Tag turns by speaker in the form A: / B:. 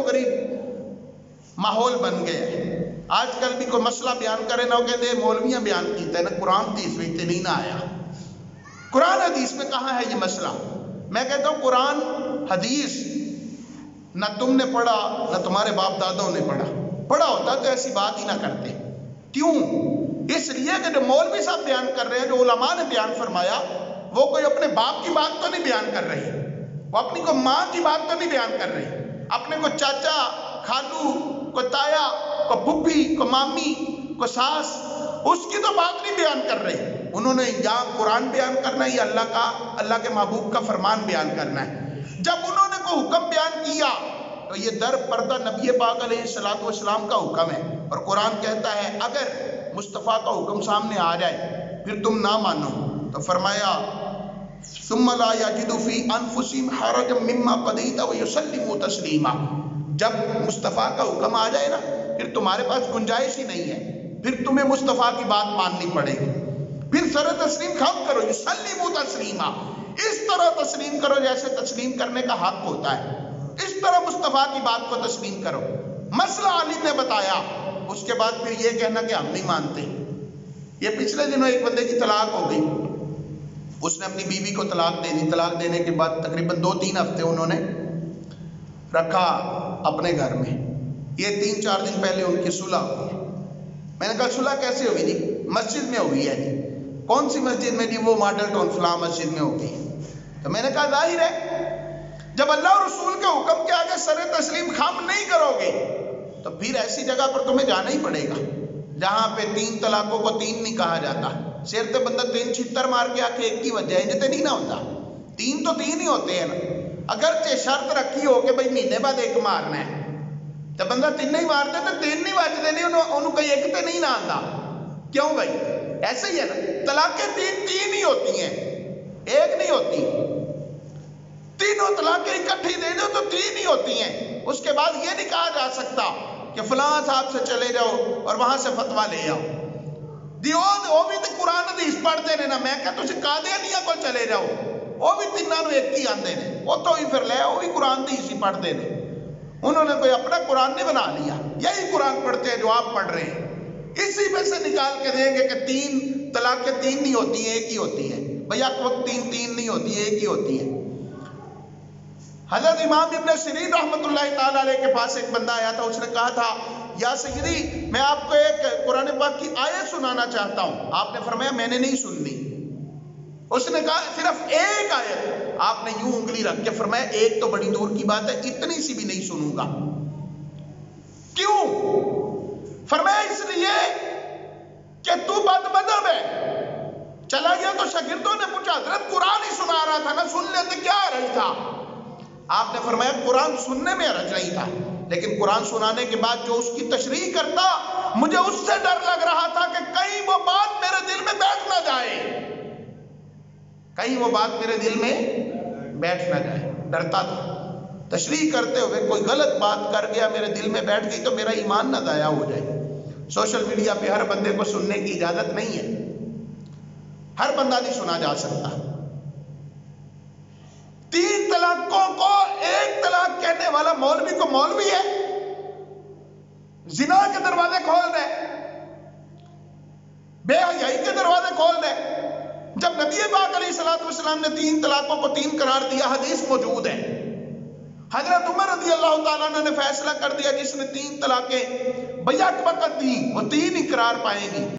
A: و غریب ماحول بن گیا ہے. آج کل بھی کوئی مسئلہ بیان کرے نہ کہ دے مولویاں بیان کیتا ہے نا قرآن حدیث میں نہیں نہ آیا. قرآن حدیث میں کہاں ہے یہ مسئلہ؟ میں کہتا ہوں قرآن حدیث نہ تم نے پڑھا نہ تمہارے باپ دادوں نے پڑھا ہوتا تو ایسی بات ہی نہ کرتے. کیوں؟ اس لیے کہ جو مولوی صاحب بیان کر رہے ہیں، جو علماء نے بیان فرمایا، وہ کوئی اپنے باپ کی بات تو نہیں بیان کر رہے، وہ اپنی کو ماں کی بات تو نہیں بیان کر رہے، اپنے کو چاچا، خالو، کو تایا، کو پھپھی، کو مامی، کو ساس، اس کی تو بات نہیں بیان کر رہے. انہوں نے یا قرآن بیان کرنا ہے یا اللہ کے محبوب کا فرمان بیان کرنا ہے. جب انہوں نے کوئی حکم بیان کیا تو یہ در پردہ نبی پاک علیہ الصلوۃ والسلام کا حکم ہے. اور قرآن کہتا ہے اگر مصطفیٰ کا حکم سامنے آ جائے پھر تم نہ مانو تو فرمایا ثم لا یجدوا فی انفسہم حرجا مما قضیت ویسلموا تسلیما. جب مصطفیٰ کا حکم آ جائے نا پھر تمہارے پاس گنجائش ہی نہیں ہے، پھر تمہیں مصطفیٰ کی بات ماننی پڑے گی. پھر سر تسلیم خم کرو، یسلموا تسلیما، اس طرح تسلیم کرو جیسے تسلیم کرنے کا حق ہوتا ہے، اس طرح مصطفیٰ کی بات کو تسلیم کرو. مسئلہ علی نے بتایا، اس کے بعد پھر یہ کہنا کہ ہم نہیں مانتے. یہ پچھلے دنوں ایک بندے کی طلاق ہو گئی، اس نے اپنی بیوی کو طلاق دے دی. طلاق دینے کے بعد تقریباً 2-3 ہفتے انہوں نے رکھا اپنے گھر میں. یہ 3-4 دن پہلے ان کی صلح ہوئی. میں نے کہا صلح کیسے ہوگی جی؟ مسجد میں ہوئی ہے جی. کون سی مسجد میں؟ جی وہ ماڈل ٹاؤن فلاں مسجد میں ہوگی. تو میں نے کہا ظاہر ہے جب اللہ اور رسول کے حکم کے آگے سر تسلیم خم نہیں کرو گے تو پھر ایسی جگہ پر تمہیں جانا ہی پڑے گا جہاں پہ 3 طلاقوں کو 3 نہیں کہا جاتا. شیر تے بندہ 3 چھتر مار کے آ کے ایک کی وجہ ہے جتے نہیں نہ ہوتا. 3 تو 3 ہی ہوتے ہیں نا. اگرچہ شرط رکھی ہو کہ بھائی مہینے بعد ایک مارنا ہے تو بندہ 3 نہیں مارتے تو 3 نہیں بجتے نہیں انہوں کہیں ایک تے نہیں نہ آتا. کیوں بھائی؟ ایسے ہی ہے نا. طلاقیں 3 ہی ہوتی ہیں، ایک نہیں ہوتی. تینوں طلاقیں اکٹھی دے دو تو 3 ہی ہوتی ہیں. اس کے بعد یہ نہیں کہا جا سکتا کہ فلاں صاحب سے چلے جاؤ اور وہاں سے فتویٰ لے آؤ. وہ بھی تو قرآن حدیث پڑھتے نے نا. میں کہ تسی قادیانیہ کو چلے جاؤ، وہ بھی تینوں ایک ہی آندے نے، وہ تو ہی پھر لے وہ بھی قرآن حدیث ہی پڑھتے نے. انہوں نے کوئی اپنا قرآن نہیں بنا لیا، یہی قرآن پڑھتے ہیں جو آپ پڑھ رہے ہیں. اسی میں سے نکال کے دیں گے کہ 3 طلاقیں 3 نہیں ہوتی ہیں، ایک ہی ہوتی ہے. بھئی ایک وقت 3 نہیں ہوتی ہے، ایک ہی ہوتی ہے. حضرت امام ابن سیرین رحمۃ اللہ تعالیٰ علیہ کے پاس ایک بندہ آیا تھا. اس نے کہا تھا یا سیدی میں آپ کو ایک قرآن پاک کی آیت سنانا چاہتا ہوں. آپ نے فرمایا میں نے نہیں سننی. اس نے کہا صرف ایک آیت. آپ نے یوں انگلی رکھ کے فرمایا ایک تو بڑی دور کی بات ہے، اتنی سی بھی نہیں سنوں گا. کیوں؟ فرمایا اس لیے کہ تو بد مذہب ہے. چلا گیا تو شاگردوں نے پوچھا حضرت قرآن ہی سنا رہا تھا نا، سن لیتے کیا حرج تھا؟ آپ نے فرمایا قرآن سننے میں حرج نہیں تھا، لیکن قرآن سنانے کے بعد جو اس کی تشریح کرتا مجھے اس سے ڈر لگ رہا تھا کہ کہیں وہ بات میرے دل میں بیٹھ نہ جائے، کہیں وہ بات میرے دل میں بیٹھ نہ جائے. ڈرتا تھا تشریح کرتے ہوئے کوئی غلط بات کر گیا میرے دل میں بیٹھ گئی تو میرا ایمان نہ ضائع ہو جائے. سوشل میڈیا پہ ہر بندے کو سننے کی اجازت نہیں ہے، ہر بندہ نہیں سنا جا سکتا. 3 طلاقوں کو 1 طلاق کہنے والا مولوی کو مولوی ہے، زنا کے دروازے کھول دے، بے حیائی کے دروازے کھول دے. جب نبی پاک علیہ الصلوۃ والسلام نے 3 طلاقوں کو 3 قرار دیا، حدیث موجود ہے. حضرت عمر رضی اللہ تعالیٰ عنہ نے فیصلہ کر دیا جس نے 3 طلاقیں بیک وقت دی وہ 3 ہی قرار پائیں گی.